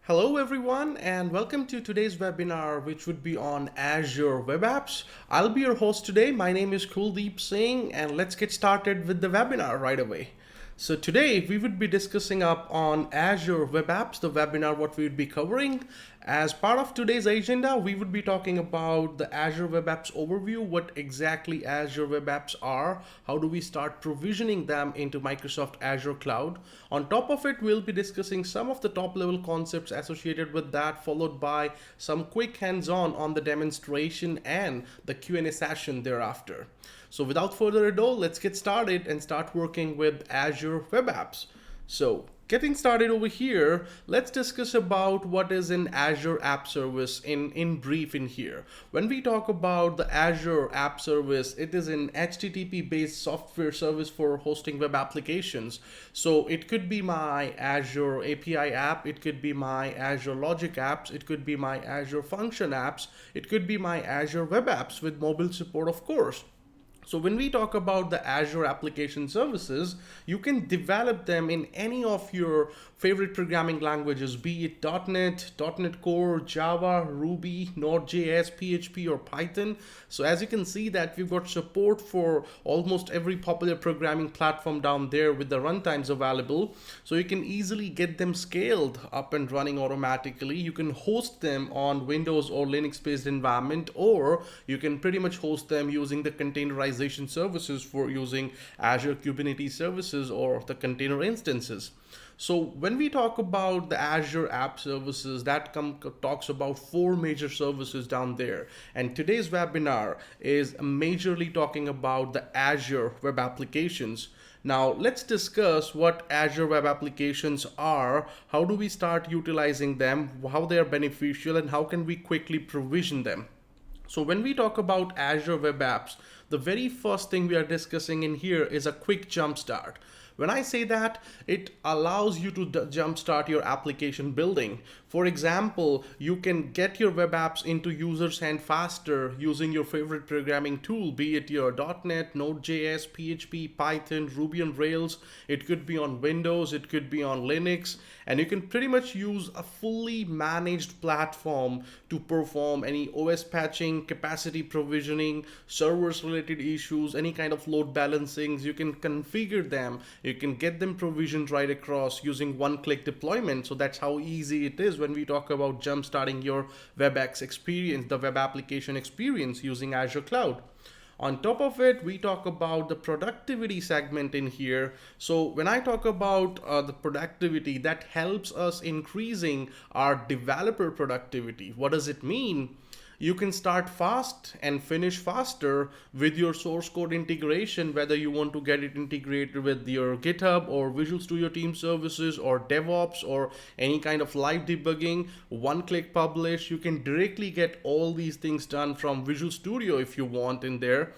Hello everyone and welcome to today's webinar which would be on Azure Web Apps. I'll be your host today. My name is Tls Singh and let's get started with the webinar right away. So today we would be discussing up on Azure Web Apps, the webinar what we would be covering. As part of today's agenda, we would be talking about the Azure Web Apps overview, what exactly Azure Web Apps are, how do we start provisioning them into Microsoft Azure Cloud. On top of it, we'll be discussing some of the top level concepts associated with that, followed by some quick hands-on on the demonstration and the Q&A session thereafter. So without further ado, let's get started and start working with Azure Web Apps. So getting started over here, let's discuss about what is an Azure App Service in brief in here. When we talk about the Azure App Service, it is an HTTP based software service for hosting web applications. So it could be my Azure API app, it could be my Azure Logic apps, it could be my Azure Function apps, it could be my Azure Web Apps with mobile support, of course. So when we talk about the Azure application services, you can develop them in any of your favorite programming languages, be it .NET, .NET Core, Java, Ruby, Node.js, PHP, or Python. So as you can see that we've got support for almost every popular programming platform down there with the runtimes available. So you can easily get them scaled up and running automatically. You can host them on Windows or Linux-based environment, or you can pretty much host them using the containerized services for using Azure Kubernetes services or the container instances. So when we talk about the Azure App Services, that talks about four major services down there. And today's webinar is majorly talking about the Azure Web Applications. Now let's discuss what Azure Web Applications are, how do we start utilizing them, how they are beneficial, and how can we quickly provision them. So when we talk about Azure Web Apps, the very first thing we are discussing in here is a quick jump start. When I say that, it allows you to jumpstart your application building. For example, you can get your web apps into users' hand faster using your favorite programming tool, be it your .NET, Node.js, PHP, Python, Ruby on Rails. It could be on Windows, it could be on Linux, and you can pretty much use a fully managed platform to perform any OS patching, capacity provisioning, servers related issues, any kind of load balancings. You can configure them. You can get them provisioned right across using one-click deployment. So that's how easy it is when we talk about jump-starting your WebEx experience, the web application experience using Azure Cloud. On top of it, we talk about the productivity segment in here. So when I talk about the productivity, that helps us increasing our developer productivity. What does it mean? You can start fast and finish faster with your source code integration, whether you want to get it integrated with your GitHub or Visual Studio Team Services or DevOps or any kind of live debugging. One-click publish. You can directly get all these things done from Visual Studio if you want in there.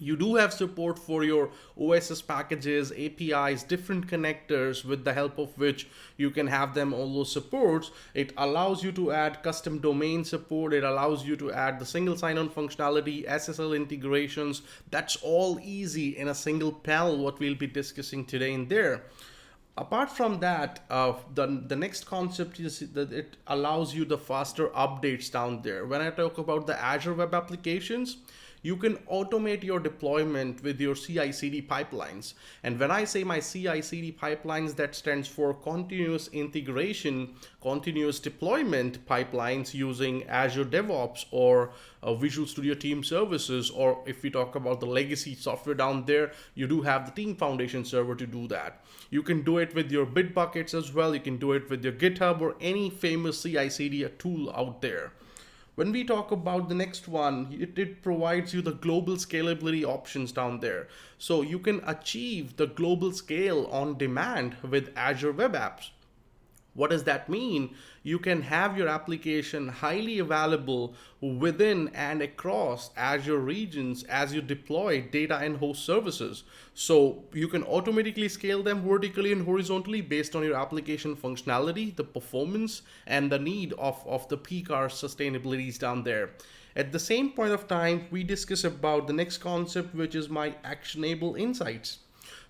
You do have support for your OSS packages, APIs, different connectors, with the help of which you can have them all those supports. It allows you to add custom domain support. It allows you to add the single sign-on functionality, SSL integrations. That's all easy in a single panel, what we'll be discussing today in there. Apart from that, the next concept is that it allows you the faster updates down there. When I talk about the Azure Web Applications, you can automate your deployment with your CI/CD pipelines. And when I say my CI/CD pipelines, that stands for continuous integration, continuous deployment pipelines using Azure DevOps or Visual Studio Team Services. Or if we talk about the legacy software down there, you do have the Team Foundation server to do that. You can do it with your Bitbuckets as well. You can do it with your GitHub or any famous CI/CD tool out there. When we talk about the next one, it provides you the global scalability options down there. So you can achieve the global scale on demand with Azure Web Apps. What does that mean? You can have your application highly available within and across Azure regions as you deploy data and host services. So you can automatically scale them vertically and horizontally based on your application functionality, the performance, and the need of the peak hour sustainabilities down there. At the same point of time, we discuss about the next concept, which is my actionable insights.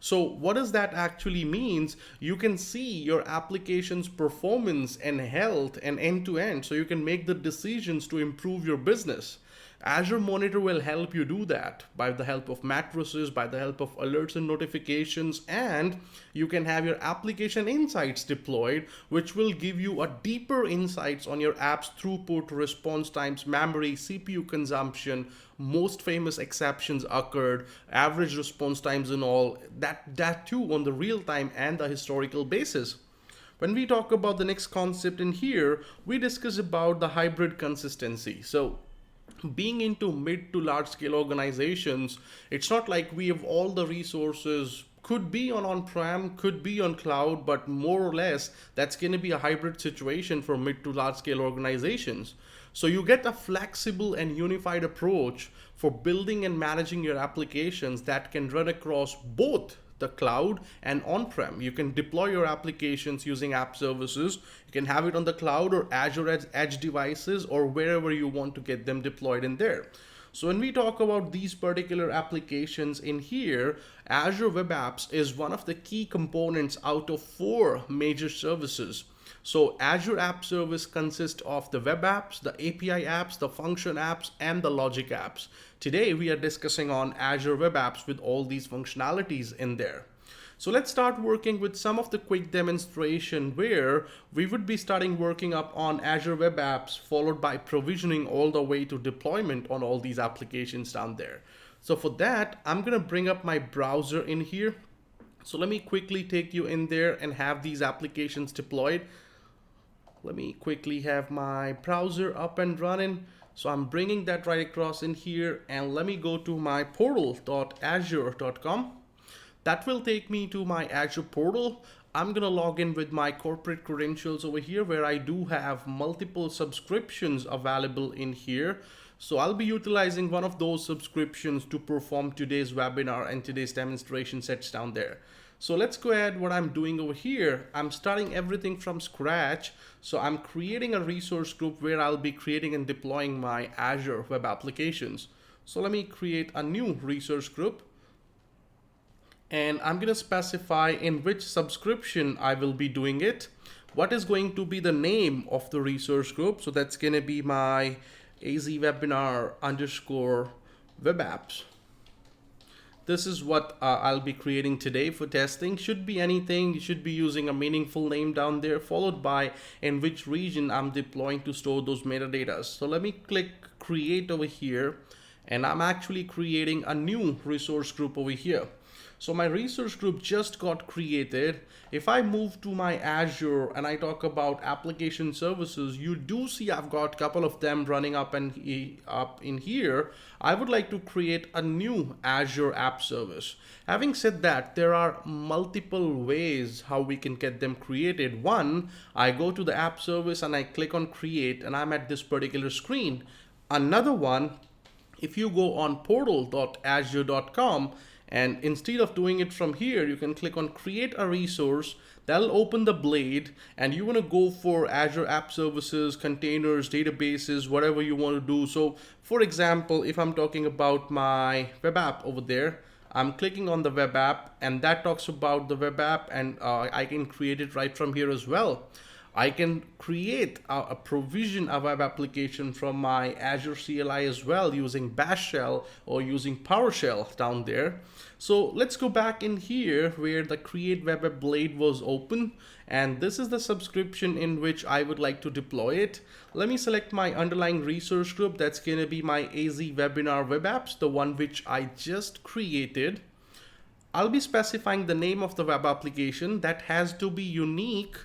So what does that actually means? You can see your application's performance and health and end to end, so you can make the decisions to improve your business. Azure Monitor will help you do that by the help of matrices, by the help of alerts and notifications, and you can have your application insights deployed, which will give you a deeper insights on your app's throughput, response times, memory, CPU consumption, most famous exceptions occurred, average response times and all, that too on the real time and the historical basis. When we talk about the next concept in here, we discuss about the hybrid consistency. So being into mid to large scale organizations, it's not like we have all the resources, could be on-prem, could be on cloud, but more or less that's going to be a hybrid situation for mid to large scale organizations. So you get a flexible and unified approach for building and managing your applications that can run across both the cloud and on-prem. You can deploy your applications using app services. You can have it on the cloud or Azure Edge devices or wherever you want to get them deployed in there. So when we talk about these particular applications in here, Azure Web Apps is one of the key components out of 4 major services. So Azure App Service consists of the web apps, the API apps, the function apps, and the logic apps. Today we are discussing on Azure Web Apps with all these functionalities in there. So let's start working with some of the quick demonstration where we would be starting working up on Azure Web Apps, followed by provisioning all the way to deployment on all these applications down there. So for that, I'm going to bring up my browser in here. So let me quickly take you in there and have these applications deployed. Let me quickly have my browser up and running. So I'm bringing that right across in here, and let me go to my portal.azure.com. That will take me to my Azure portal. I'm gonna log in with my corporate credentials over here where I do have multiple subscriptions available in here. So I'll be utilizing one of those subscriptions to perform today's webinar and today's demonstration sets down there. So let's go ahead. What I'm doing over here, I'm starting everything from scratch. So I'm creating a resource group where I'll be creating and deploying my Azure Web Applications. So let me create a new resource group. And I'm going to specify in which subscription I will be doing it. What is going to be the name of the resource group? So that's going to be my AZ webinar _ web apps. This is what I'll be creating today for testing. Should be anything. You should be using a meaningful name down there, followed by in which region I'm deploying to store those metadata. So let me click create over here, and I'm actually creating a new resource group over here. So my resource group just got created. If I move to my Azure and I talk about application services, you do see I've got a couple of them running up in here. I would like to create a new Azure app service. Having said that, there are multiple ways how we can get them created. One, I go to the app service and I click on create and I'm at this particular screen. Another one, if you go on portal.azure.com, and instead of doing it from here, you can click on create a resource. That'll open the blade, and you want to go for Azure App Services, containers, databases, whatever you want to do. So for example, if I'm talking about my web app over there, I'm clicking on the web app, and that talks about the web app, and I can create it right from here as well. I can create a provision a web application from my Azure CLI as well using Bash Shell or using PowerShell down there. So let's go back in here where the create web app blade was open, and this is the subscription in which I would like to deploy it. Let me select my underlying resource group. That's going to be my AZ webinar web apps, the one which I just created. I'll be specifying the name of the web application. That has to be unique,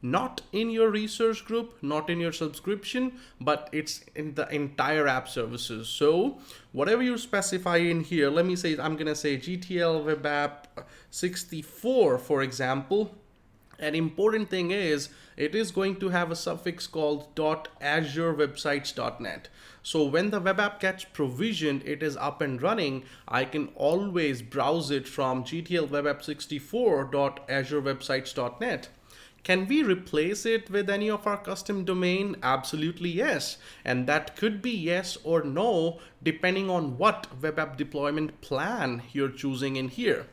not in your resource group, not in your subscription, but it's in the entire app services. So whatever you specify in here, let me say, I'm going to say GTL Web App 64, for example. An important thing is it is going to have a suffix called .azurewebsites.net. So when the web app gets provisioned, it is up and running, I can always browse it from GTL Web App 64.azurewebsites.net. Can we replace it with any of our custom domain? Absolutely yes. And that could be yes or no, depending on what web app deployment plan you're choosing in here.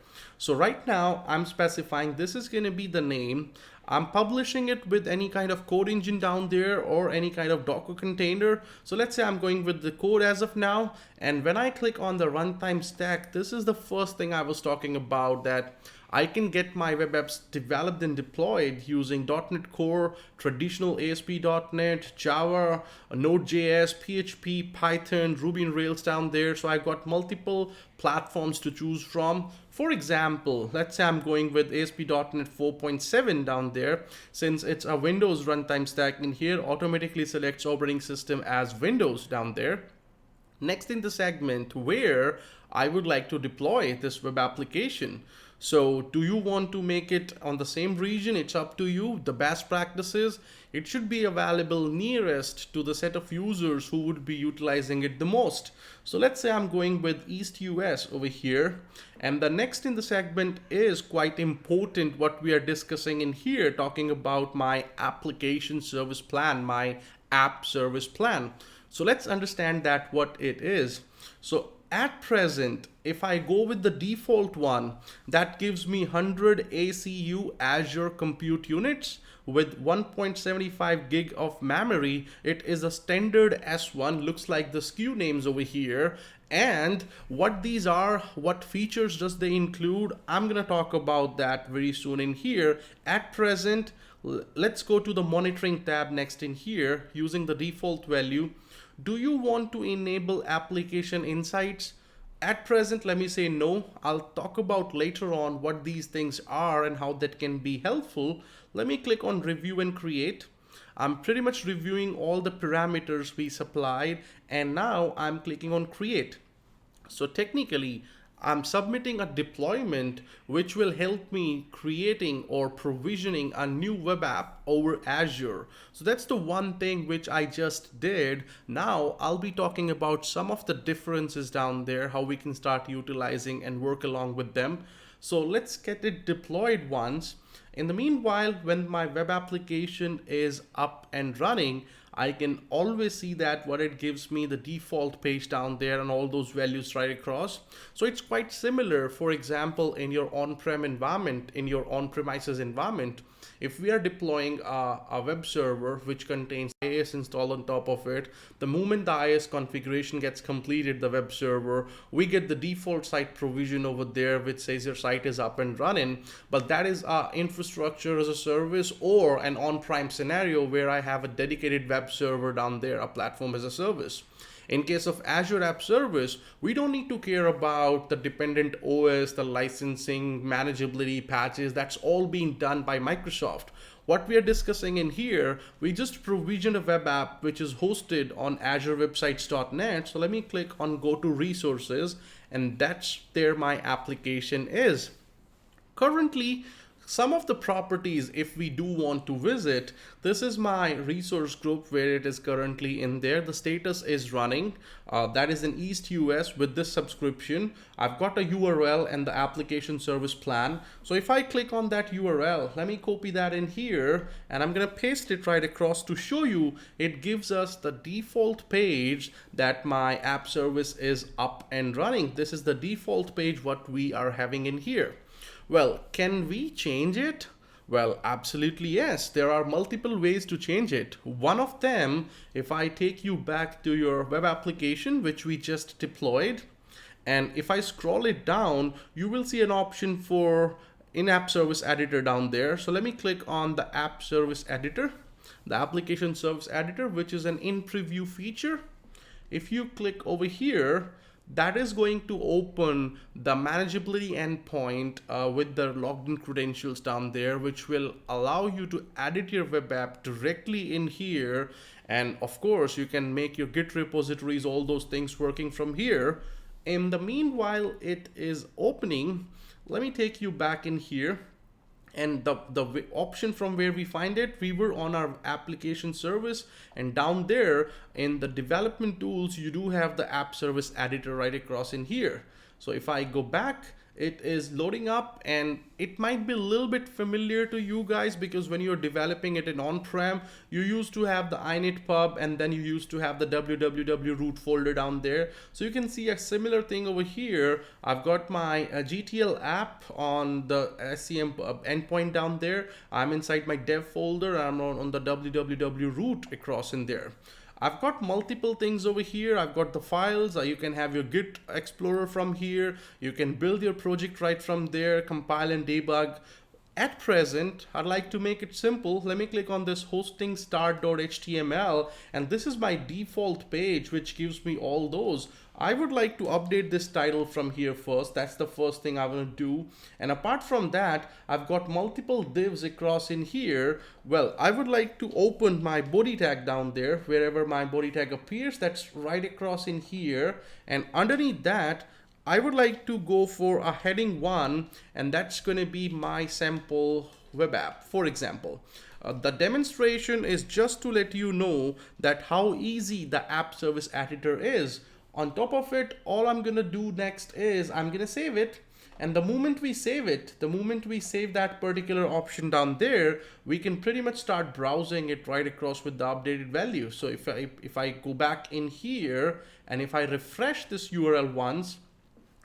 So right now I'm specifying this is going to be the name. I'm publishing it with any kind of code engine down there or any kind of Docker container. So let's say I'm going with the code as of now. And when I click on the runtime stack, this is the first thing I was talking about, that I can get my web apps developed and deployed using .NET Core, traditional ASP.NET, Java, Node.js, PHP, Python, Ruby and Rails down there. So I've got multiple platforms to choose from. For example, let's say I'm going with ASP.NET 4.7 down there. Since it's a Windows runtime stack, in here automatically selects operating system as Windows down there. Next in the segment where I would like to deploy this web application. So do you want to make it on the same region? It's up to you. The best practices, it should be available nearest to the set of users who would be utilizing it the most. So let's say I'm going with East US over here. And the next in the segment is quite important, what we are discussing in here, talking about my application service plan, my app service plan. So let's understand that what it is. So at present, if I go with the default one, that gives me 100 ACU Azure compute units with 1.75 gig of memory. It is a standard S1, looks like the SKU names over here. And what these are, what features does they include, I'm gonna talk about that very soon in here. At present, let's go to the monitoring tab next in here using the default value. Do you want to enable application insights? At present, let me say no. I'll talk about later on what these things are and how that can be helpful. Let me click on review and create. I'm pretty much reviewing all the parameters we supplied, and now I'm clicking on create. So technically, I'm submitting a deployment which will help me creating or provisioning a new web app over Azure. So that's the one thing which I just did. Now I'll be talking about some of the differences down there, how we can start utilizing and work along with them. So let's get it deployed once. In the meanwhile, when my web application is up and running, I can always see that what it gives me, the default page down there and all those values right across. So it's quite similar. For example, in your on-prem environment, in your on-premises environment, if we are deploying a web server which contains IIS installed on top of it, the moment the IIS configuration gets completed, the web server, we get the default site provision over there which says your site is up and running. But that is infrastructure as a service or an on-prem scenario where I have a dedicated web server down there, a platform as a service. In case of Azure App Service, we don't need to care about the dependent OS, the licensing, manageability, patches. That's all being done by Microsoft. What we are discussing in here, we just provision a web app which is hosted on Azure Websites.net. So let me click on go to resources, and that's there my application is. Currently, some of the properties, if we do want to visit, this is my resource group where it is currently in there. The status is running. That is in East US with this subscription. I've got a URL and the application service plan. So if I click on that URL, let me copy that in here and I'm going to paste it right across to show you. It gives us the default page that my app service is up and running. This is the default page what we are having in here. Well, can we change it? Well, absolutely yes. There are multiple ways to change it. One of them, if I take you back to your web application, which we just deployed, and if I scroll it down, you will see an option for in-app service editor down there. So let me click on the app service editor, the application service editor, which is an in preview feature. If you click over here, that is going to open the manageability endpoint with the logged in credentials down there, which will allow you to edit your web app directly in here. And of course, you can make your Git repositories, all those things working from here. In the meanwhile, it is opening. Let me take you back in here. And the option from where we find it, we were on our application service, and down there in the development tools, you do have the app service editor right across in here. So if I go back It is loading up, and it might be a little bit familiar to you guys because when you're developing it in on-prem, you used to have the init pub and then you used to have the www root folder down there. So you can see a similar thing over here. I've got my GTL app on the SCM endpoint down there. I'm inside my dev folder. I'm on the www root across in there. I've got multiple things over here. I've got the files. You can have your Git Explorer from here. You can build your project right from there, compile and debug. At present, I'd like to make it simple. Let me click on this hosting start.html, and this is my default page, which gives me all those. I would like to update this title from here first. That's the first thing I want to do. And apart from that, I've got multiple divs across in here. Well, I would like to open my body tag down there, wherever my body tag appears. That's right across in here. And underneath that, I would like to go for a heading 1, and that's going to be my sample web app, for example. The demonstration is just to let you know that how easy the app service editor is. On top of it, all I'm going to do next is I'm going to save it. And the moment we save it, the moment we save that particular option down there, we can pretty much start browsing it right across with the updated value. So if I go back in here and if I refresh this URL once,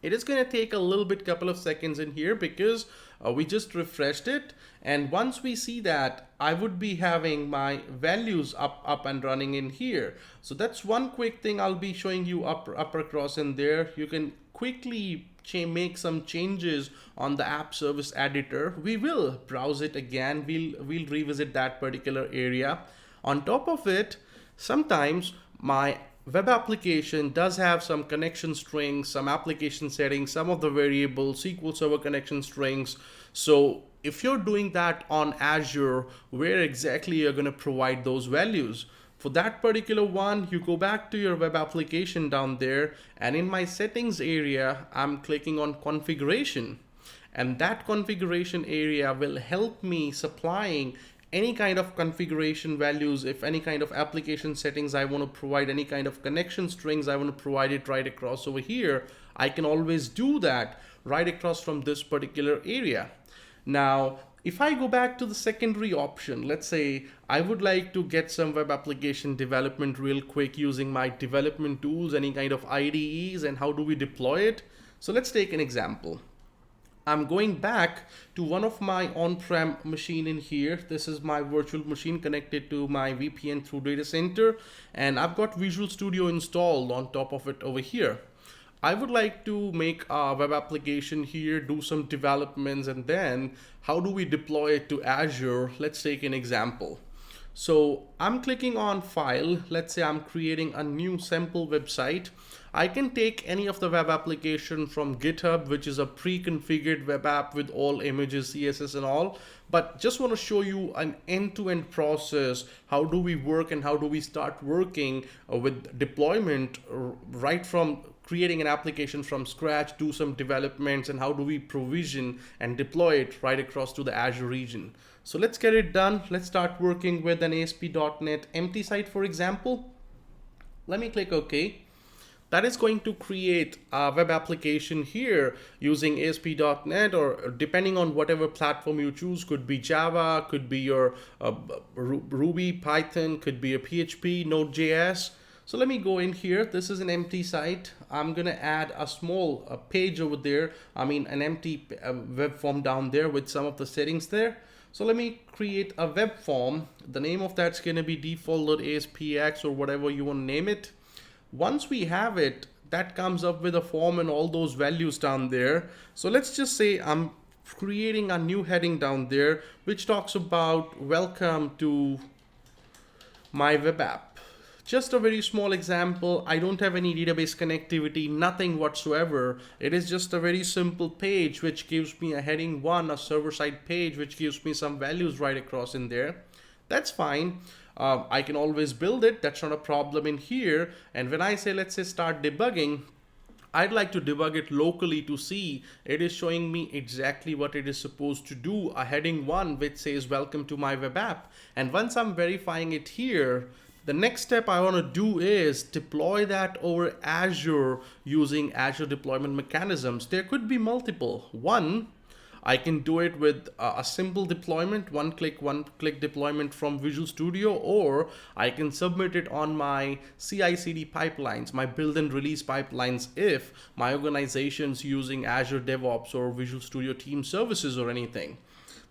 it is going to take a little bit, couple of seconds in here because we just refreshed it. And once we see that, I would be having my values up and running in here. So that's one quick thing I'll be showing you up across in there. You can quickly make some changes on the app service editor. We will browse it again. We'll revisit that particular area. On top of it, sometimes my web application does have some connection strings, some application settings, some of the variables, SQL Server connection strings. So if you're doing that on Azure, where exactly you're going to provide those values? For that particular one, you go back to your web application down there, and in my settings area, I'm clicking on configuration. And that configuration area will help me supplying any kind of configuration values. If any kind of application settings I want to provide, any kind of connection strings I want to provide it right across over here, I can always do that right across from this particular area. Now, if I go back to the secondary option, let's say I would like to get some web application development real quick using my development tools, any kind of IDEs, and how do we deploy it? So let's take an example. I'm going back to one of my on-prem machine in here. This is my virtual machine connected to my VPN through data center, and I've got Visual Studio installed on top of it over here. I would like to make a web application here, do some developments, and then how do we deploy it to Azure? Let's take an example. So I'm clicking on file. Let's say I'm creating a new sample website. I can take any of the web application from GitHub, which is a pre-configured web app with all images, CSS and all, but just want to show you an end-to-end process. How do we work and how do we start working with deployment right from creating an application from scratch, do some developments, and how do we provision and deploy it right across to the Azure region. So let's get it done. Let's start working with an ASP.NET empty site, for example. Let me click OK. That is going to create a web application here using ASP.NET, or depending on whatever platform you choose, could be Java, could be your Ruby, Python, could be a PHP, Node.js. So let me go in here. This is an empty site. I'm going to add a small page over there. I mean, an empty web form down there with some of the settings there. So let me create a web form. The name of that's going to be default.aspx or whatever you want to name it. Once we have it, that comes up with a form and all those values down there. So let's just say I'm creating a new heading down there, which talks about welcome to my web app. Just a very small example. I don't have any database connectivity, nothing whatsoever. It is just a very simple page, which gives me a heading 1, a server-side page, which gives me some values right across in there. That's fine. I can always build it. That's not a problem in here. And when I say, let's say start debugging, I'd like to debug it locally to see it is showing me exactly what it is supposed to do. A heading 1 which says welcome to my web app. And once I'm verifying it here, The next step I want to do is deploy that over Azure using Azure deployment mechanisms. There could be multiple. One, I can do it with a simple deployment, one click deployment from Visual Studio, or I can submit it on my CI/CD pipelines, my build and release pipelines, if my organization's using Azure DevOps or Visual Studio Team Services or anything.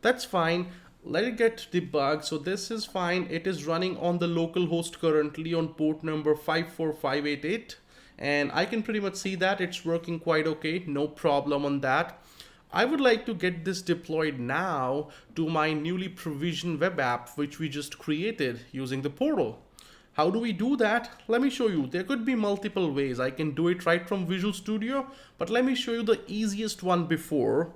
That's fine. Let it get debugged. So this is fine. It is running on the local host currently on port number 54588. And I can pretty much see that it's working quite okay. No problem on that. I would like to get this deployed now to my newly provisioned web app, which we just created using the portal. How do we do that? Let me show you. There could be multiple ways. I can do it right from Visual Studio, but let me show you the easiest one before.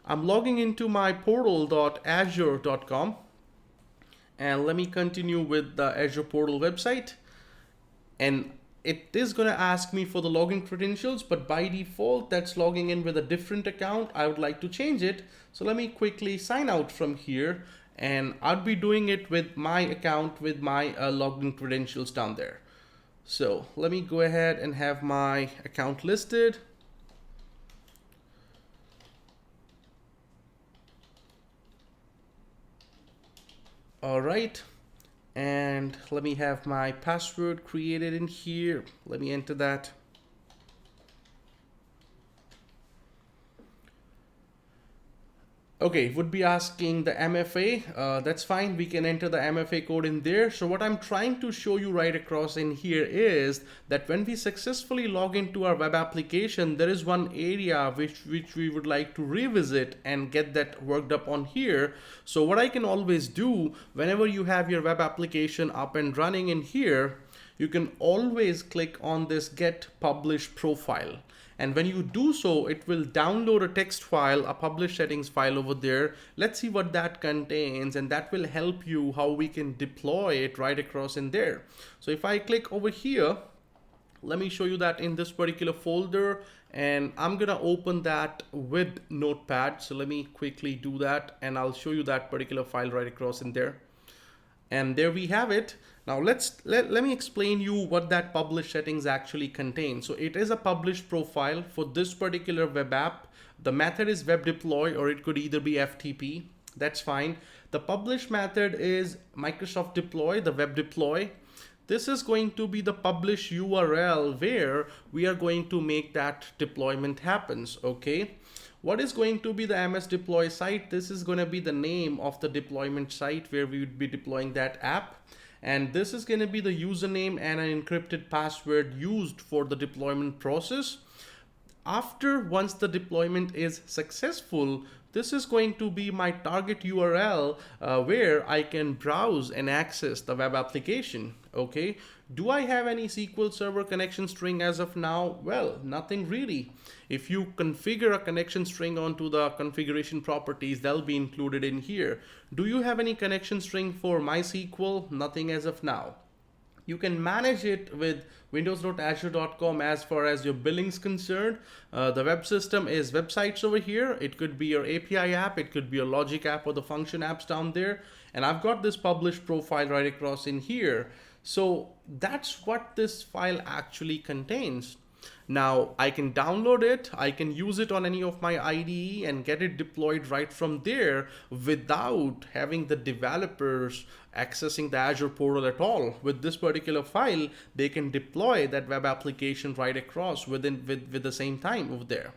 I'm logging into my portal.azure.com, and let me continue with the Azure portal website. And it is going to ask me for the login credentials, but by default that's logging in with a different account. I would like to change it. So let me quickly sign out from here, and I'll be doing it with my account with my login credentials down there. So let me go ahead and have my account listed. All right. And let me have my password created in here. Let me enter that. Okay, would be asking the MFA. That's fine. We can enter the MFA code in there. So what I'm trying to show you right across in here is that when we successfully log into our web application, there is one area which we would like to revisit and get that worked up on here. So what I can always do whenever you have your web application up and running in here, you can always click on this Get Publish Profile. And when you do so, it will download a text file, a publish settings file over there. Let's see what that contains, and that will help you how we can deploy it right across in there. So if I click over here, let me show you that in this particular folder, and I'm gonna open that with Notepad. So let me quickly do that, and I'll show you that particular file right across in there. And there we have it. Now let me explain you what that publish settings actually contains. So it is a publish profile for this particular web app. The method is web deploy, or it could either be FTP. That's fine. The publish method is Microsoft deploy, the web deploy. This is going to be the publish URL where we are going to make that deployment happens, okay? What is going to be the MS deploy site? This is going to be the name of the deployment site where we would be deploying that app. And this is going to be the username and an encrypted password used for the deployment process. Once the deployment is successful, this is going to be my target URL where I can browse and access the web application. Okay. Do I have any SQL Server connection string as of now? Well, nothing really. If you configure a connection string onto the configuration properties, they'll be included in here. Do you have any connection string for MySQL? Nothing as of now. You can manage it with windows.azure.com as far as your billing is concerned. The web system is websites over here. It could be your API app, it could be your logic app, or the function apps down there. And I've got this published profile right across in here. So that's what this file actually contains. Now I can download it, I can use it on any of my IDE and get it deployed right from there without having the developers accessing the Azure portal at all. With this particular file, they can deploy that web application right across with the same time over there.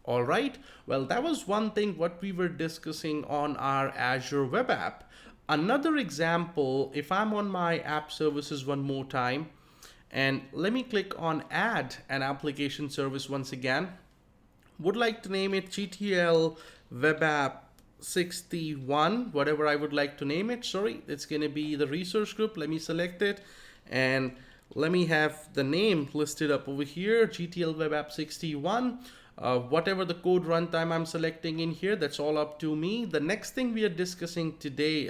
All right, well, that was one thing what we were discussing on our Azure web app. Another example, if I'm on my app services one more time, and let me click on add an application service once again. Would like to name it GTL Web App 61, whatever I would like to name it. Sorry, it's going to be the resource group. Let me select it, and let me have the name listed up over here, GTL Web App 61. Whatever the code runtime I'm selecting in here, that's all up to me. The next thing we are discussing today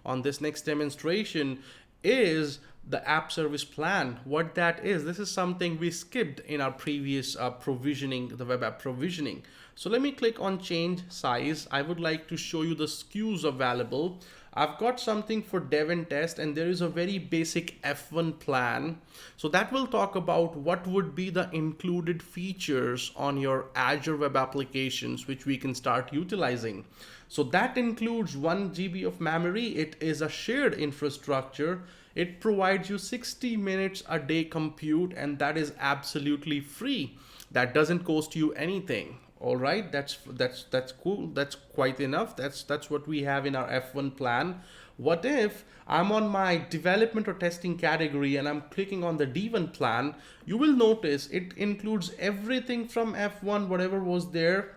on this next demonstration is the app service plan. What that is, this is something we skipped in our previous provisioning, the web app provisioning. So let me click on change size. I would like to show you the SKUs available. I've got something for dev and test, and there is a very basic F1 plan. So that will talk about what would be the included features on your Azure Web Applications, which we can start utilizing. So that includes 1 GB of memory. It is a shared infrastructure. It provides you 60 minutes a day compute, and that is absolutely free. That doesn't cost you anything. All right, that's cool. That's quite enough. That's what we have in our F1 plan. What if I'm on my development or testing category and I'm clicking on the D1 plan? You will notice it includes everything from F1, whatever was there,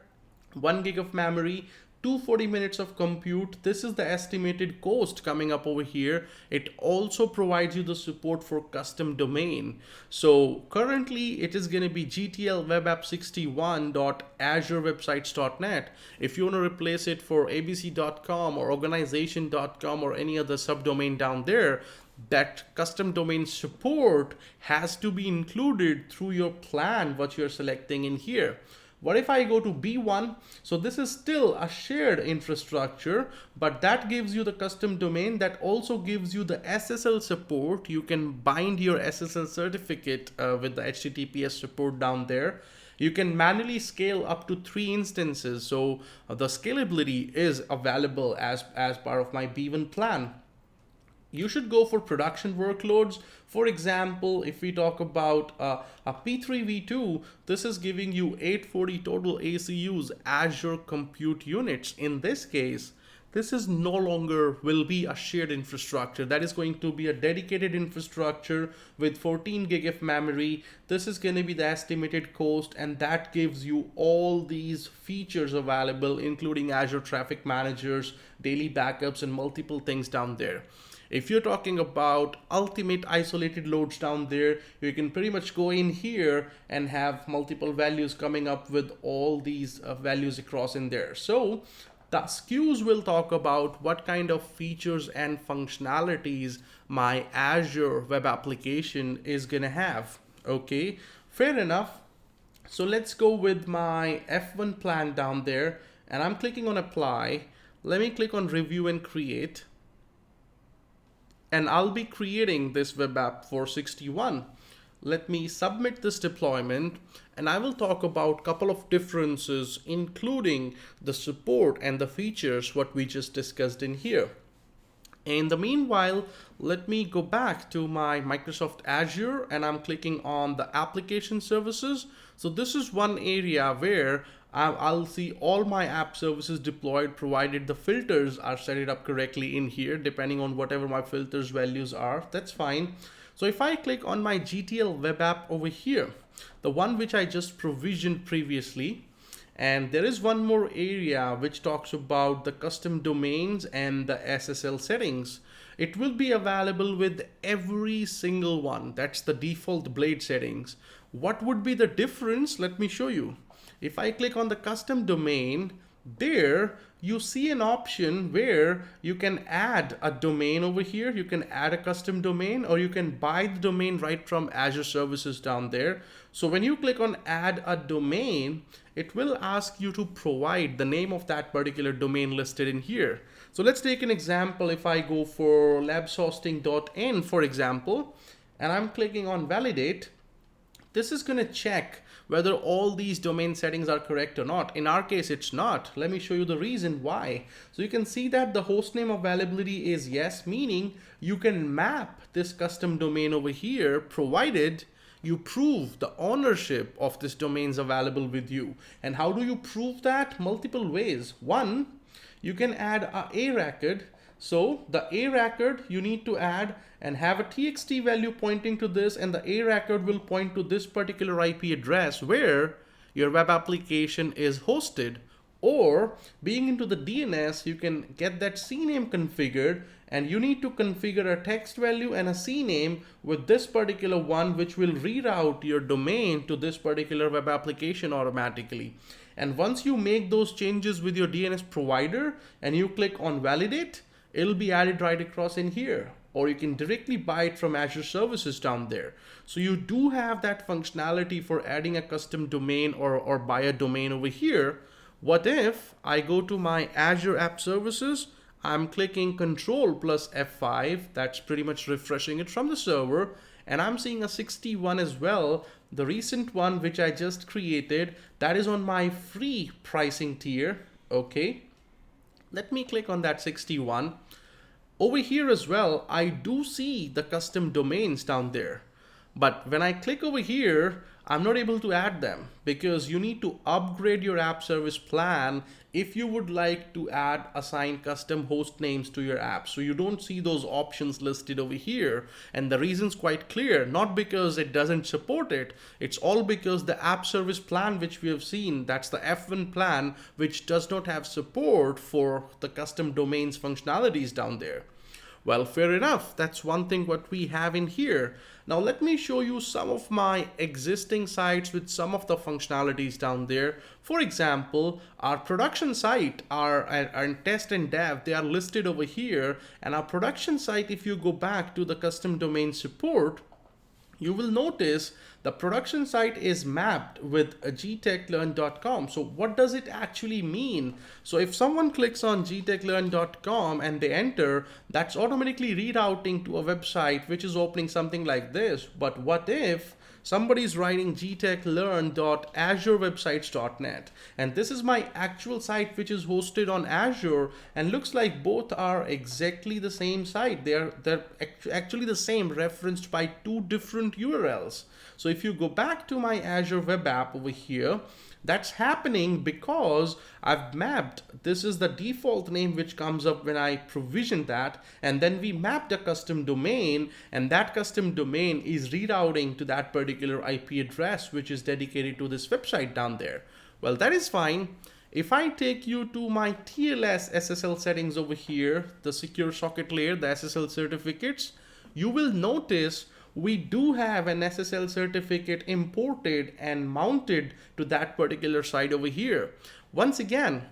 1 gig of memory, 240 minutes of compute. This is the estimated cost coming up over here. It also provides you the support for custom domain. So currently it is going to be GTL Web App 61.azurewebsites.net. If you want to replace it for abc.com or organization.com or any other subdomain down there, that custom domain support has to be included through your plan, what you're selecting in here. What if I go to B1? So this is still a shared infrastructure, but that gives you the custom domain. That also gives you the SSL support. You can bind your SSL certificate with the HTTPS support down there. You can manually scale up to 3 instances. So the scalability is available as part of my B1 plan. You should go for production workloads. For example, if we talk about a P3v2, this is giving you 840 total ACUs, Azure Compute Units. In this case, this is no longer will be a shared infrastructure. That is going to be a dedicated infrastructure with 14 gig of memory. This is going to be the estimated cost, and that gives you all these features available, including Azure Traffic Managers, daily backups, and multiple things down there. If you're talking about ultimate isolated loads down there, you can pretty much go in here and have multiple values coming up with all these values across in there. So the SKUs will talk about what kind of features and functionalities my Azure web application is gonna have. Okay, fair enough. So let's go with my F1 plan down there, and I'm clicking on apply. Let me click on review and create. And I'll be creating this web app for 61. Let me submit this deployment, and I will talk about a couple of differences, including the support and the features what we just discussed in here. In the meanwhile, let me go back to my Microsoft Azure, and I'm clicking on the application services. So this is one area where I'll see all my app services deployed, provided the filters are set it up correctly in here, depending on whatever my filters values are. That's fine. So if I click on my GTL web app over here, the one which I just provisioned previously, and there is one more area which talks about the custom domains and the SSL settings. It will be available with every single one. That's the default blade settings. What would be the difference? Let me show you. If I click on the custom domain, there you see an option where you can add a domain over here. You can add a custom domain, or you can buy the domain right from Azure services down there. So when you click on add a domain, it will ask you to provide the name of that particular domain listed in here. So let's take an example. If I go for labshosting.in, for example, and I'm clicking on validate, this is going to check whether all these domain settings are correct or not. In our case, it's not. Let me show you the reason why. So you can see that the hostname availability is yes, meaning you can map this custom domain over here, provided you prove the ownership of this domain is available with you. And how do you prove that? Multiple ways. One, you can add a record. So the A record you need to add and have a txt value pointing to this, and the A record will point to this particular IP address where your web application is hosted. Or being into the DNS, you can get that CNAME configured, and you need to configure a text value and a CNAME with this particular one, which will reroute your domain to this particular web application automatically. And once you make those changes with your DNS provider and you click on validate, it'll be added right across in here, or you can directly buy it from Azure services down there. So you do have that functionality for adding a custom domain or buy a domain over here. What if I go to my Azure App Services, I'm clicking Control plus F5. That's pretty much refreshing it from the server. And I'm seeing a 61 as well. The recent one which I just created, that is on my free pricing tier. Okay. Let me click on that 61. Over here as well, I do see the custom domains down there. But when I click over here, I'm not able to add them because you need to upgrade your app service plan if you would like to assign custom host names to your app. So you don't see those options listed over here. And the reason's quite clear, not because it doesn't support it. It's all because the app service plan which we have seen, that's the F1 plan, which does not have support for the custom domains functionalities down there. Well, fair enough. That's one thing what we have in here. Now let me show you some of my existing sites with some of the functionalities down there. For example, our production site, our test and dev, they are listed over here. And our production site, if you go back to the custom domain support, you will notice the production site is mapped with GTechLearn.com. So what does it actually mean? So if someone clicks on GTechLearn.com and they enter, that's automatically rerouting to a website which is opening something like this. But what if somebody's writing GTechLearn.AzureWebsites.net, and this is my actual site which is hosted on Azure, and looks like both are exactly the same site. They're actually the same, referenced by two different URLs. So if you go back to my Azure web app over here, that's happening because I've mapped, this is the default name which comes up when I provision that, and then we mapped a custom domain, and that custom domain is rerouting to that particular IP address which is dedicated to this website down there. Well, that is fine. If I take you to my Tls Ssl settings over here, the secure socket layer, the SSL certificates, you will notice we do have an SSL certificate imported and mounted to that particular site over here. Once again,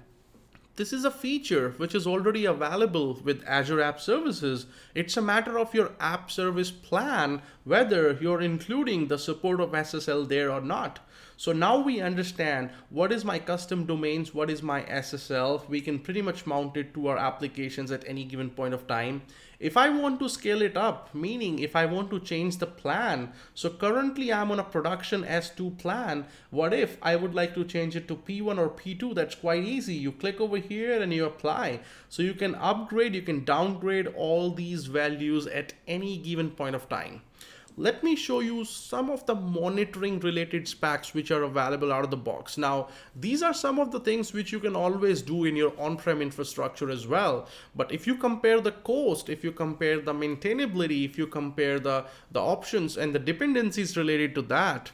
this is a feature which is already available with Azure App Services. It's a matter of your app service plan, whether you're including the support of SSL there or not. So now we understand what is my custom domains, what is my SSL. We can pretty much mount it to our applications at any given point of time. If I want to scale it up, meaning if I want to change the plan, so currently I'm on a production S2 plan. What if I would like to change it to P1 or P2? That's quite easy. You click over here and you apply. So you can upgrade, you can downgrade all these values at any given point of time. Let me show you some of the monitoring related specs which are available out of the box. Now, these are some of the things which you can always do in your on-prem infrastructure as well. But if you compare the cost, if you compare the maintainability, if you compare the options and the dependencies related to that,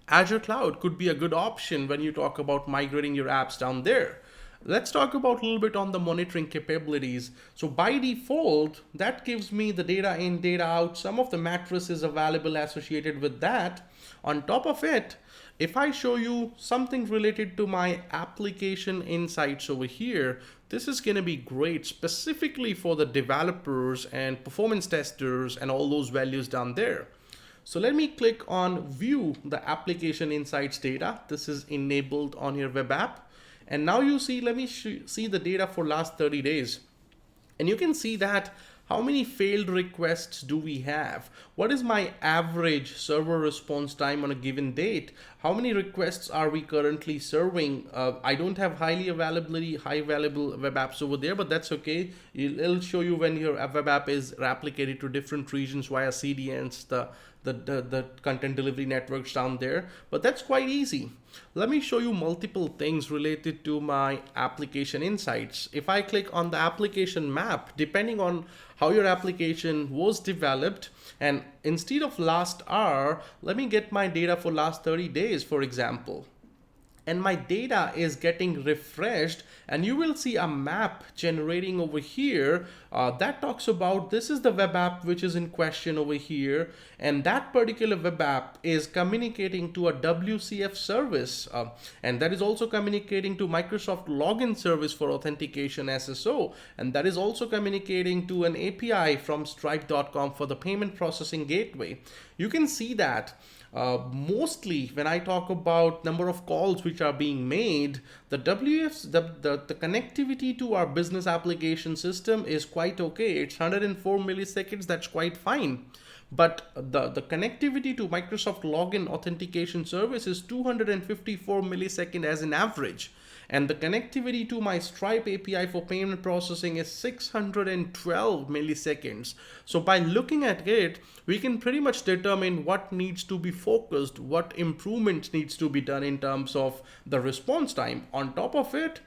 Azure Cloud could be a good option when you talk about migrating your apps down there. Let's talk about a little bit on the monitoring capabilities. So by default, that gives me the data in, data out, some of the matrices available associated with that. On top of it, if I show you something related to my application insights over here, this is going to be great specifically for the developers and performance testers and all those values down there. So let me click on view the application insights data. This is enabled on your web app. And now you see, let me see the data for last 30 days. And you can see that how many failed requests do we have? What is my average server response time on a given date? How many requests are we currently serving? I don't have high available web apps over there, but that's okay. It'll show you when your web app is replicated to different regions via CDNs, the content delivery networks down there, but that's quite easy. Let me show you multiple things related to my application insights. If I click on the application map, depending on how your application was developed, and instead of last hour, let me get my data for last 30 days, for example. And my data is getting refreshed, and you will see a map generating over here that talks about this is the web app which is in question over here, and that particular web app is communicating to a WCF service, and that is also communicating to Microsoft login service for authentication SSO, and that is also communicating to an API from Stripe.com for the payment processing gateway. You can see that Mostly when I talk about number of calls which are being made, the the connectivity to our business application system is quite okay. It's 104 milliseconds. That's quite fine. But the connectivity to Microsoft Login Authentication Service is 254 millisecond as an average. And the connectivity to my Stripe API for payment processing is 612 milliseconds. So by looking at it, we can pretty much determine what needs to be focused, what improvements needs to be done in terms of the response time. On top of it,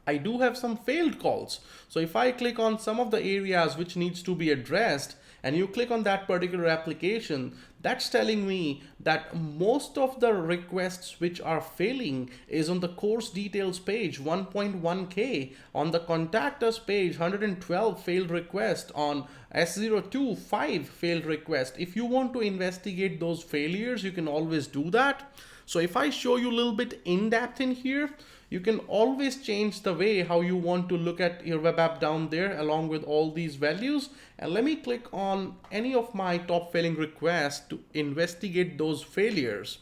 I do have some failed calls. So if I click on some of the areas which needs to be addressed, and you click on that particular application, that's telling me that most of the requests which are failing is on the course details page 1.1k, on the contact us page 112 failed request, on S025 failed request. If you want to investigate those failures, you can always do that. So if I show you a little bit in depth in here, you can always change the way how you want to look at your web app down there along with all these values. And let me click on any of my top failing requests to investigate those failures.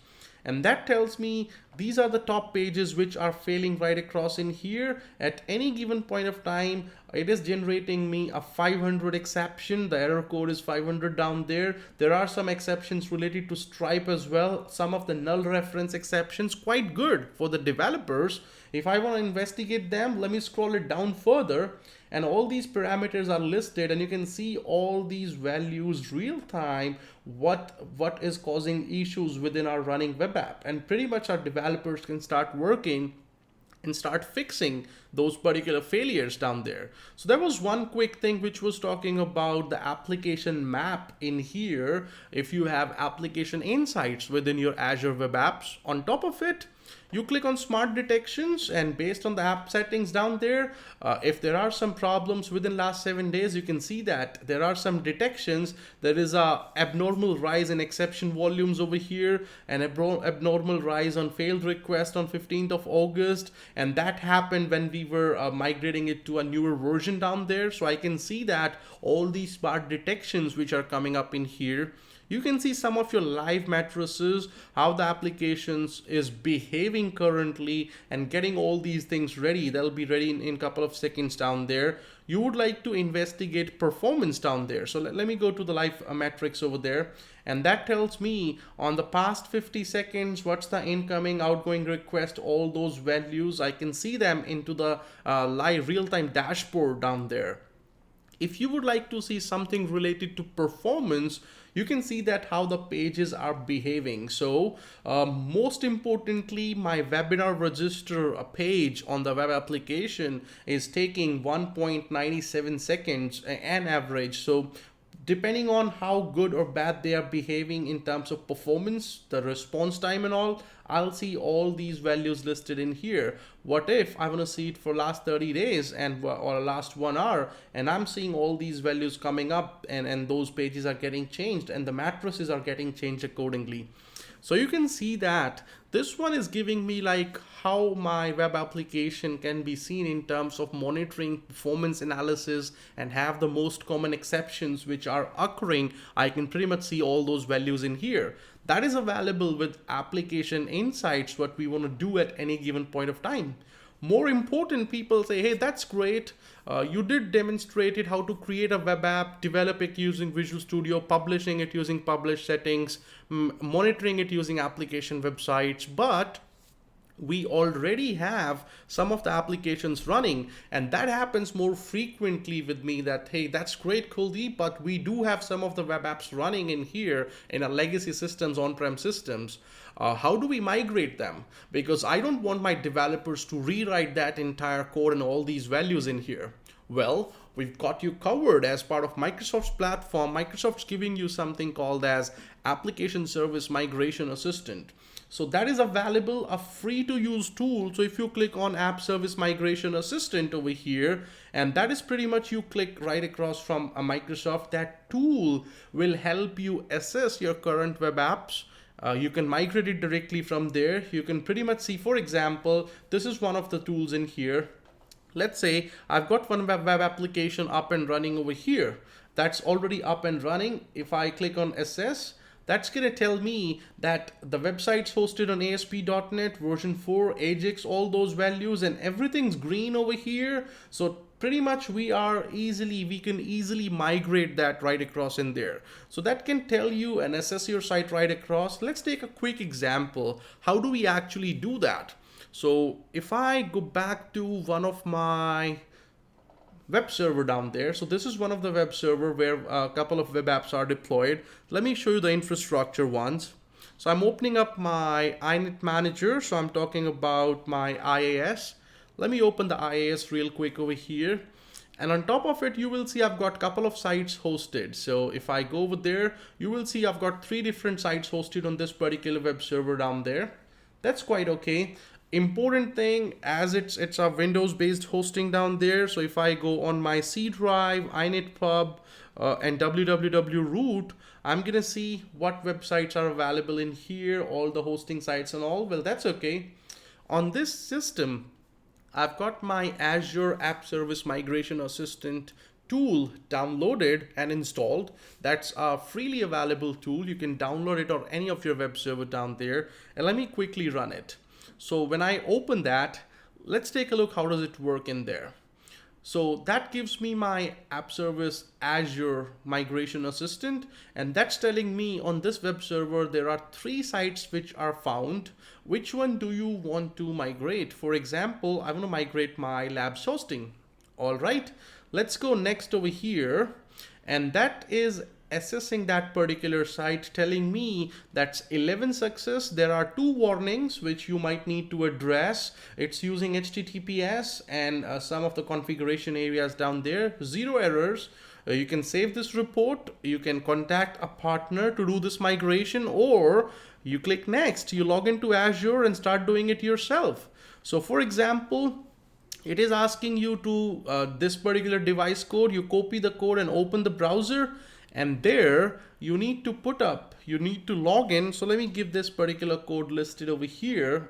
And that tells me these are the top pages which are failing right across in here. At any given point of time, it is generating me a 500 exception. The error code is 500 down there. There are some exceptions related to Stripe as well. Some of the null reference exceptions, quite good for the developers. If I want to investigate them, let me scroll it down further. And all these parameters are listed, and you can see all these values real time, what is causing issues within our running web app. And pretty much our developers can start working and start fixing those particular failures down there. So there was one quick thing which was talking about the application map in here. If you have application insights within your Azure web apps, on top of it, you click on smart detections, and based on the app settings down there, if there are some problems within last 7 days, you can see that there are some detections. There is a abnormal rise in exception volumes over here, an abnormal rise on failed request on 15th of August, and that happened when we were migrating it to a newer version down there. So I can see that all these smart detections which are coming up in here. You can see some of your live matrices, how the applications is behaving currently, and getting all these things ready. They'll be ready in a couple of seconds down there. You would like to investigate performance down there. So let me go to the live metrics over there. And that tells me on the past 50 seconds, what's the incoming, outgoing request, all those values. I can see them into the live real-time dashboard down there. If you would like to see something related to performance, you can see that how the pages are behaving. So most importantly, my webinar register page on the web application is taking 1.97 seconds an average. So depending on how good or bad they are behaving in terms of performance, the response time and all, I'll see all these values listed in here. What if I want to see it for last 30 days and or last 1 hour, and I'm seeing all these values coming up, and those pages are getting changed and the matrices are getting changed accordingly. So you can see that this one is giving me like how my web application can be seen in terms of monitoring performance analysis and have the most common exceptions which are occurring. I can pretty much see all those values in here. That is available with application insights, what we want to do at any given point of time. More important, people say, hey, that's great. You did demonstrate it, how to create a web app, develop it using Visual Studio, publishing it using publish settings, monitoring it using application websites, but we already have some of the applications running, and that happens more frequently with me that, hey, that's great, Kuldeep, but we do have some of the web apps running in here in our legacy systems, on-prem systems. How do we migrate them? Because I don't want my developers to rewrite that entire code and all these values in here. Well, we've got you covered as part of Microsoft's platform. Microsoft's giving you something called as Application Service Migration Assistant. So that is available, a free to use tool. So if you click on App Service Migration Assistant over here, and that is pretty much you click right across from a Microsoft, that tool will help you assess your current web apps. You can migrate it directly from there. You can pretty much see, for example, this is one of the tools in here. Let's say I've got one web application up and running over here. That's already up and running. If I click on assess, That's going to tell me that the website's hosted on ASP.NET version 4, Ajax, all those values, and everything's green over here. So pretty much we can easily migrate that right across in there. So that can tell you and assess your site right across. Let's take a quick example. How do we actually do that? So if I go back to one of my web server down there. So this is one of the web server where a couple of web apps are deployed. Let me show you the infrastructure ones. So I'm opening up my init manager. So I'm talking about my IAS. Let me open the IAS real quick over here. And on top of it, you will see I've got a couple of sites hosted. So if I go over there, you will see I've got 3 different sites hosted on this particular web server down there. That's quite okay. Important thing, as it's a Windows based hosting down there. So if I go on my C drive, initpub, and www root, I'm gonna see what websites are available in here, all the hosting sites and all. Well, that's okay. On this system, I've got my Azure App Service Migration Assistant tool downloaded and installed. That's a freely available tool. You can download it on any of your web server down there. And let me quickly run it. So when I open that, let's take a look how does it work in there. So that gives me my app service Azure Migration Assistant, and that's telling me on this web server there are 3 sites which are found. Which one do you want to migrate? For example, I want to migrate my labs hosting. All right, let's go next over here, and that is assessing that particular site, telling me that's 11 success. There are 2 warnings which you might need to address. It's using HTTPS and some of the configuration areas down there. 0 errors. You can save this report. You can contact a partner to do this migration, or you click next. You log into Azure and start doing it yourself. So for example, it is asking you to this particular device code. You copy the code and open the browser. And there you need to log in. So let me give this particular code listed over here.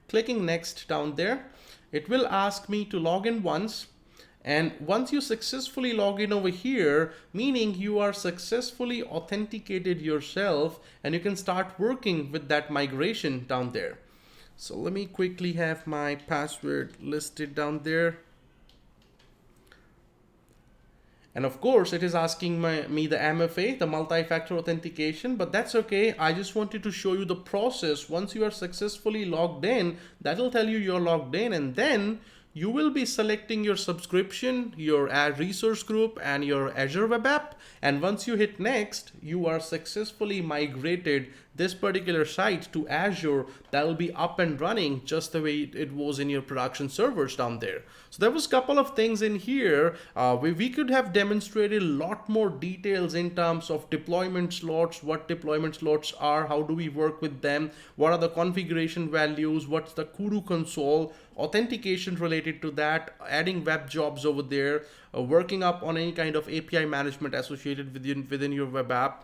Clicking next down there, it will ask me to log in once. And once you successfully log in over here, meaning you are successfully authenticated yourself, and you can start working with that migration down there. So let me quickly have my password listed down there. And of course, it is asking me the MFA, the multi-factor authentication, but that's okay. I just wanted to show you the process. Once you are successfully logged in, that'll tell you you're logged in, and then you will be selecting your subscription, your ad resource group, and your Azure Web App. And once you hit next, you are successfully migrated this particular site to Azure. That will be up and running just the way it was in your production servers down there. So there was a couple of things in here. We could have demonstrated a lot more details in terms of deployment slots, what deployment slots are, how do we work with them, what are the configuration values, what's the Kudu console, authentication related to that, adding web jobs over there, working up on any kind of API management associated within your web app.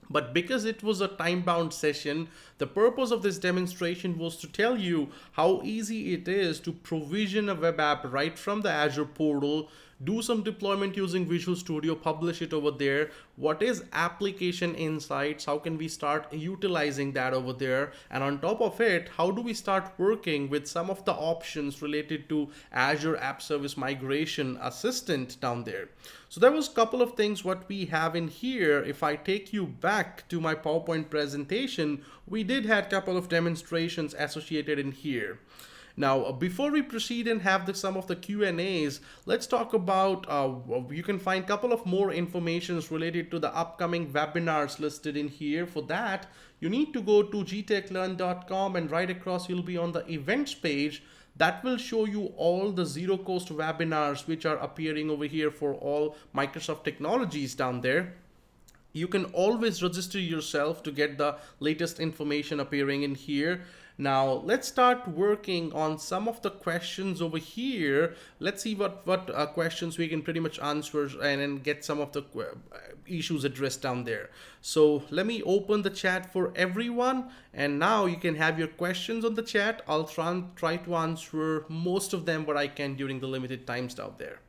But because it was a time-bound session, the purpose of this demonstration was to tell you how easy it is to provision a web app right from the Azure portal, do some deployment using Visual Studio, publish it over there. What is application insights? How can we start utilizing that over there? And on top of it, how do we start working with some of the options related to Azure App Service Migration Assistant down there? So there was a couple of things what we have in here. If I take you back to my PowerPoint presentation, we did have a couple of demonstrations associated in here. Now, before we proceed and have some of the Q&As, let's talk about, you can find a couple of more informations related to the upcoming webinars listed in here. For that, you need to go to GTechLearn.com, and right across you'll be on the events page. That will show you all the zero cost webinars which are appearing over here for all Microsoft technologies down there. You can always register yourself to get the latest information appearing in here. Now let's start working on some of the questions over here. Let's see what questions we can pretty much answer and then get some of the issues addressed down there. So let me open the chat for everyone, and now you can have your questions on the chat. I'll try to answer most of them what I can during the limited times out there.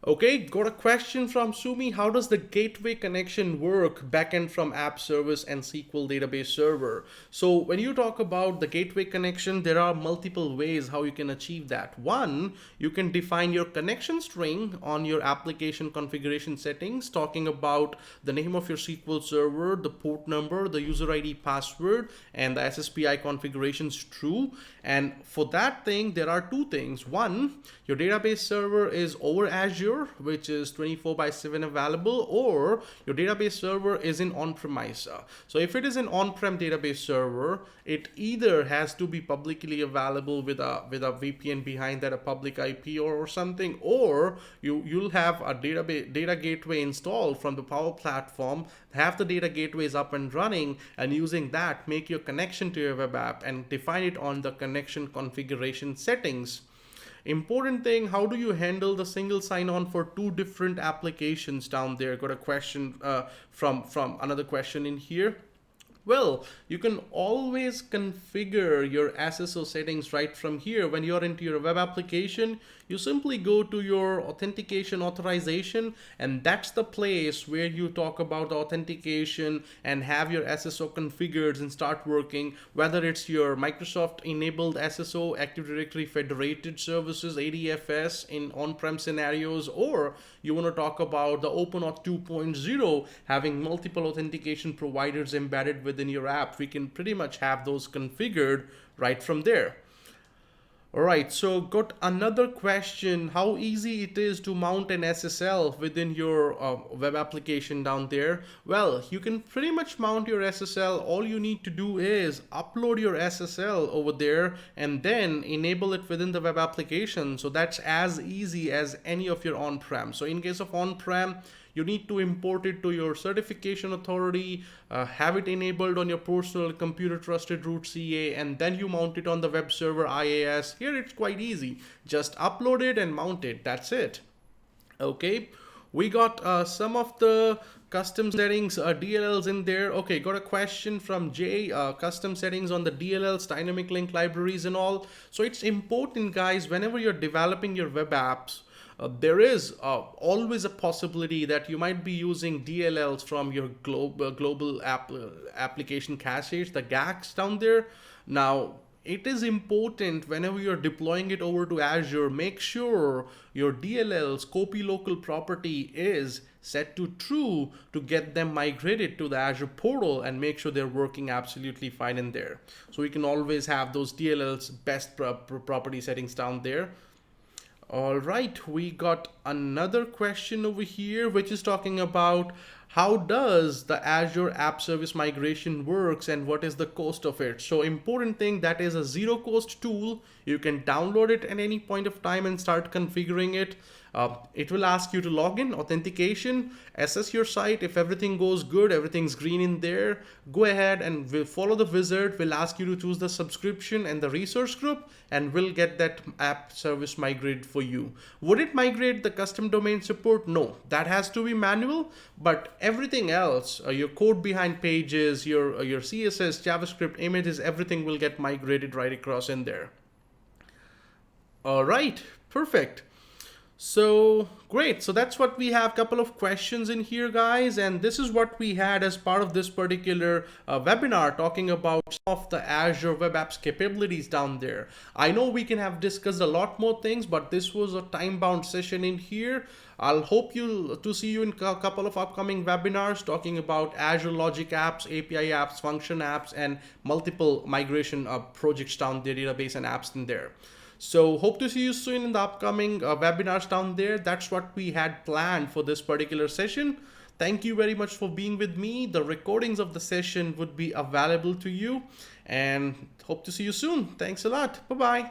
Okay, got a question from Sumi. How does the gateway connection work backend from app service and SQL database server? So when you talk about the gateway connection, there are multiple ways how you can achieve that. One, you can define your connection string on your application configuration settings, talking about the name of your SQL server, the port number, the user ID password, and the SSPI configurations true. And for that thing, there are two things. One, your database server is over Azure, which is 24/7 available, or your database server is in on-premise. So if it is an on-prem database server, it either has to be publicly available with a VPN behind that, a public IP or something, or you'll have a data gateway installed from the Power Platform, have the data gateways up and running, and using that make your connection to your web app and define it on the connection configuration settings. Important thing, how do you handle the single sign-on for two different applications down there? Got a question from another question in here. Well, you can always configure your SSO settings right from here. When you're into your web application, you simply go to your authentication authorization, and that's the place where you talk about the authentication and have your SSO configured and start working, whether it's your Microsoft enabled SSO, Active Directory Federated Services, ADFS in on-prem scenarios, or you want to talk about the OpenAuth 2.0, having multiple authentication providers embedded within your app. We can pretty much have those configured right from there. All right, so got another question, how easy it is to mount an SSL within your web application down there. Well, you can pretty much mount your SSL. All you need to do is upload your SSL over there and then enable it within the web application. So that's as easy as any of your on-prem. So in case of on-prem, you need to import it to your certification authority, have it enabled on your personal computer trusted root CA, and then you mount it on the web server IAS. Here it's quite easy. Just upload it and mount it. That's it. Okay. We got some of the custom settings, DLLs in there. Okay, got a question from Jay, custom settings on the DLLs, dynamic link libraries and all. So it's important, guys, whenever you're developing your web apps, there is always a possibility that you might be using DLLs from your global application caches, the GACs down there. Now, it is important whenever you're deploying it over to Azure, make sure your DLL's copy local property is set to true to get them migrated to the Azure portal and make sure they're working absolutely fine in there. So we can always have those DLL's best property settings down there. All right, we got another question over here, which is talking about how does the Azure App Service migration works and what is the cost of it. So important thing, that is a zero cost tool. You can download it at any point of time and start configuring it. It will ask you to log in, authentication, assess your site. If everything goes good, everything's green in there, go ahead and we'll follow the wizard. We'll ask you to choose the subscription and the resource group, and we'll get that app service migrated for you. Would it migrate the custom domain support? No, that has to be manual, but everything else, your code behind pages, your CSS, JavaScript, images, everything will get migrated right across in there. All right, perfect. So great. So that's what we have. Couple of questions in here, guys, and this is what we had as part of this particular webinar, talking about some of the Azure Web Apps capabilities down there. I know we can have discussed a lot more things, but this was a time-bound session in here. I'll hope to see you in a couple of upcoming webinars talking about Azure Logic Apps, API apps, function apps, and multiple migration projects down there, database and apps in there. So hope to see you soon in the upcoming webinars down there. That's what we had planned for this particular session. Thank you very much for being with me. The recordings of the session would be available to you, and hope to see you soon. Thanks a lot. Bye-bye.